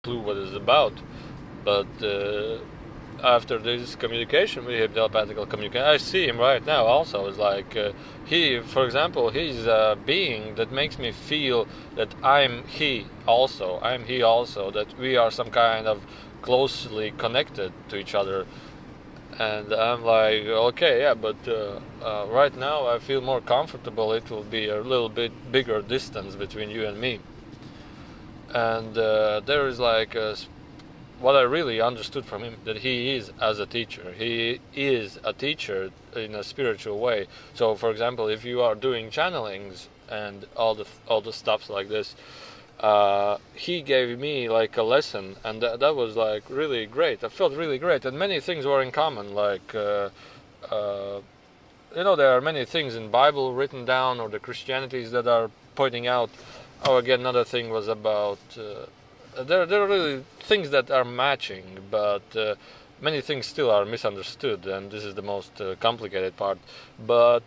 clue what it's about. But after this communication with him, telepathical communication, I see him right now also. It's like he, for example, he's a being that makes me feel that I'm he also. I'm he also. That we are some kind of closely connected to each other. And I'm like, okay, yeah, but right now I feel more comfortable. It will be a little bit bigger distance between you and me. And there is like what I really understood from him, that he is as a teacher. He is a teacher in a spiritual way. So, for example, if you are doing channelings and all the stuffs like this, he gave me like a lesson, and that was like really great. I felt really great, and many things were in common. Like there are many things in Bible written down, or the Christianities that are pointing out. Oh, again, another thing was about. There are really things that are matching, but many things still are misunderstood, and this is the most complicated part. But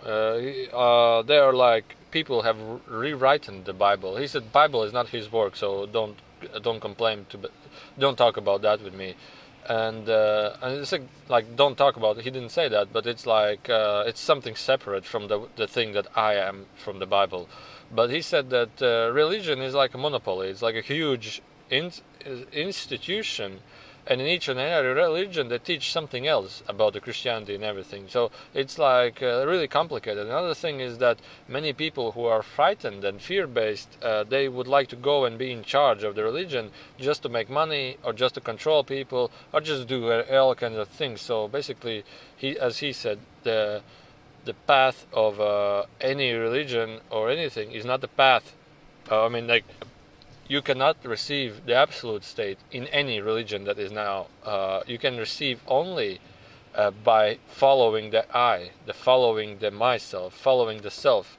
they are like people have rewritten the Bible. He said Bible is not his work, so don't complain don't talk about that with me. And it's like don't talk about it. He didn't say that, but it's like it's something separate from the thing that I am from the Bible. But he said that religion is like a monopoly. It's like a huge institution, and in each and every religion they teach something else about the Christianity and everything. So it's like really complicated. Another thing is that many people who are frightened and fear-based, they would like to go and be in charge of the religion just to make money, or just to control people, or just do all kinds of things. So basically, as he said, the path of any religion or anything is not the path. You cannot receive the absolute state in any religion that is now. You can receive only by following the I, following the myself, following the self.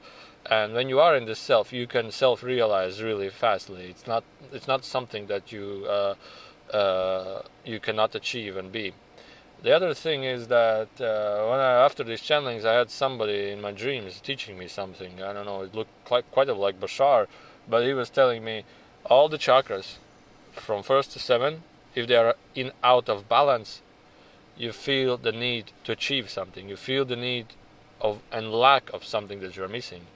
And when you are in the self, you can self-realize really fastly. It's not something that you cannot achieve and be. The other thing is that after these channelings, I had somebody in my dreams teaching me something. I don't know, it looked quite like Bashar, but he was telling me all the chakras, from 1st to 7, if they are out of balance, you feel the need to achieve something. You feel the need of and lack of something that you're missing.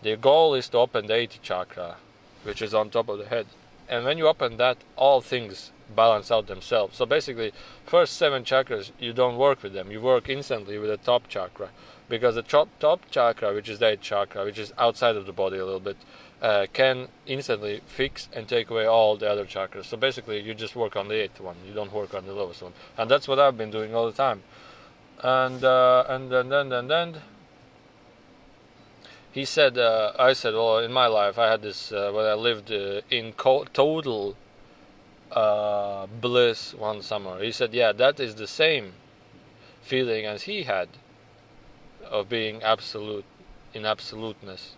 The goal is to open the 8th chakra, which is on top of the head. And when you open that, all things balance out themselves. So basically, first 7 chakras, you don't work with them. You work instantly with the top chakra. Because the top chakra, which is the 8th chakra, which is outside of the body a little bit, can instantly fix and take away all the other chakras. So basically, you just work on the 8th one. You don't work on the lowest one. And that's what I've been doing all the time. And then he said, I said, well, in my life, I had this, when I lived in total bliss one summer. He said, yeah, that is the same feeling as he had of being absolute, in absoluteness.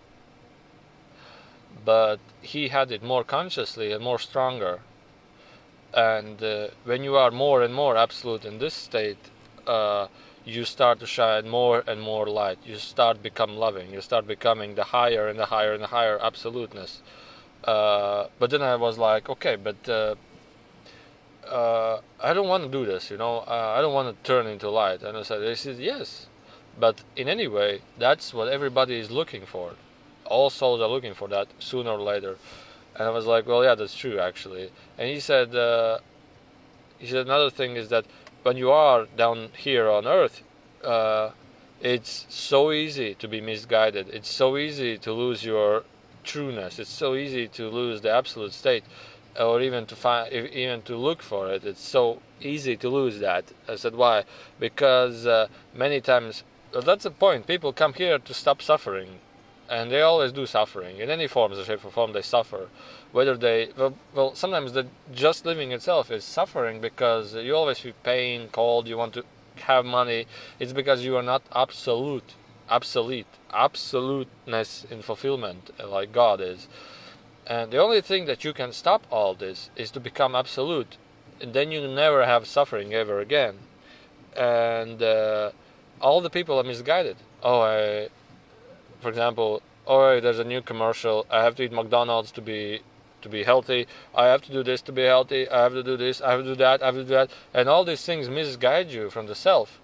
But he had it more consciously and more stronger. And when you are more and more absolute in this state, you start to shine more and more light. You start become loving. You start becoming the higher and the higher and the higher absoluteness. But then I was like, okay, but I don't want to do this, I don't want to turn into light. And I said, yes, but in any way, that's what everybody is looking for. All souls are looking for that sooner or later. And I was like, well, yeah, that's true, actually. And he said another thing is that when you are down here on Earth, it's so easy to be misguided. It's so easy to lose your trueness. It's so easy to lose the absolute state, or even to look for it. It's so easy to lose that. I said, why? Because many times, that's the point. People come here to stop suffering, and they always do suffering in any form, shape, or form. They suffer. Whether they sometimes the just living itself is suffering because you always feel pain, cold. You want to have money. It's because you are not absoluteness in fulfillment like God is. And the only thing that you can stop all this is to become absolute, and then you never have suffering ever again. And all the people are misguided. For example, there's a new commercial. I have to eat McDonald's to to be healthy. I have to do this to be healthy. I have to do this. I have to do that. I have to do that. And all these things misguide you from the self.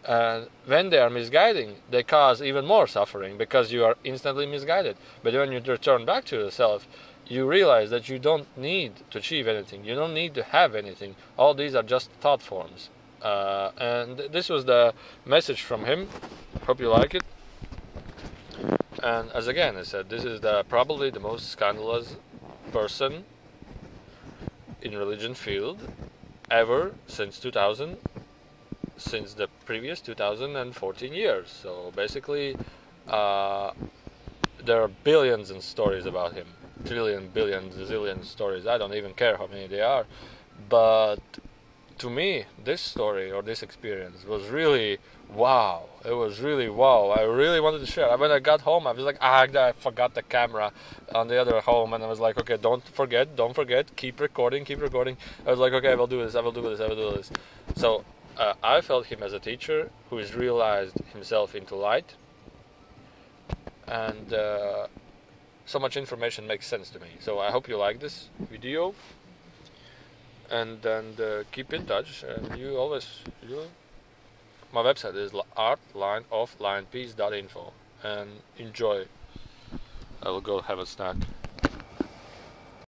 And when they are misguiding, they cause even more suffering because you are instantly misguided. But when you return back to yourself, you realize that you don't need to achieve anything. You don't need to have anything. All these are just thought forms. And this was the message from him. Hope you like it. And as again I said, this is probably the most scandalous person in religion field ever since 2000. Since the previous 2014 years. So basically there are billions of stories about him, trillion, billions, zillion stories. I don't even care how many they are, but to me this story or this experience was really wow. It was really wow. I really wanted to share. When I got home I was like, I forgot the camera on the other home, and I was like, okay, don't forget, keep recording. I was like, okay, I will do this. So I felt him as a teacher who has realized himself into light, and so much information makes sense to me. So I hope you like this video, and keep in touch. And my website is artlineofflinepeace.info, and enjoy. I will go have a snack.